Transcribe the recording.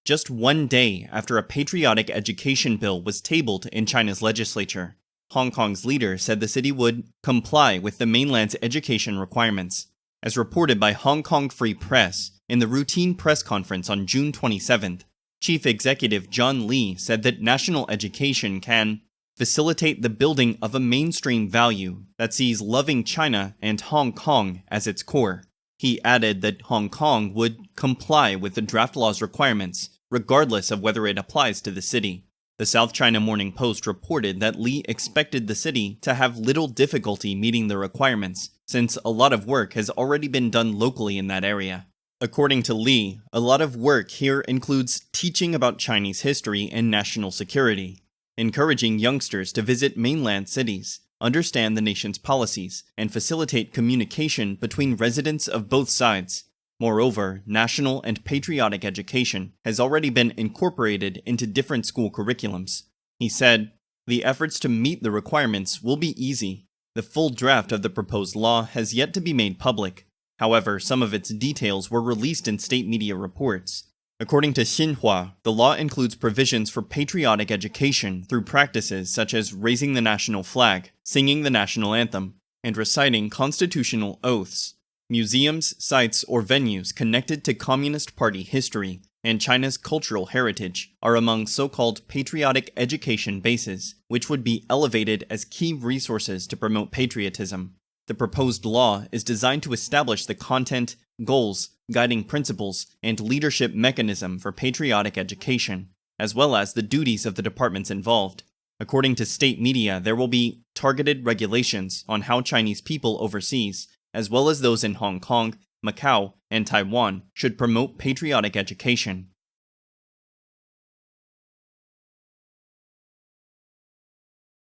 just one day after a patriotic education bill was tabled in China's legislature. Hong Kong's leader said the city would comply with the mainland's education requirements. As reported by Hong Kong Free Press, in the routine press conference on June 27th, Chief Executive John Lee said that national education can facilitate the building of a mainstream value that sees loving China and Hong Kong as its core. He added that Hong Kong would comply with the draft law's requirements, regardless of whether it applies to the city. The South China Morning Post reported that Lee expected the city to have little difficulty meeting the requirements, since a lot of work has already been done locally in that area. According to Lee, a lot of work here includes teaching about Chinese history and national security, encouraging youngsters to visit mainland cities, understand the nation's policies, and facilitate communication between residents of both sides. Moreover, national and patriotic education has already been incorporated into different school curriculums. He said, "The efforts to meet the requirements will be easy. The full draft of the proposed law has yet to be made public. However, some of its details were released in state media reports. According to Xinhua, the law includes provisions for patriotic education through practices such as raising the national flag, singing the national anthem, and reciting constitutional oaths. Museums, sites, or venues connected to Communist Party history and China's cultural heritage are among so-called patriotic education bases, which would be elevated as key resources to promote patriotism. The proposed law is designed to establish the content, goals, guiding principles, and leadership mechanism for patriotic education, as well as the duties of the departments involved. According to state media, there will be targeted regulations on how Chinese people overseas, as well as those in Hong Kong, Macau, and Taiwan, should promote patriotic education.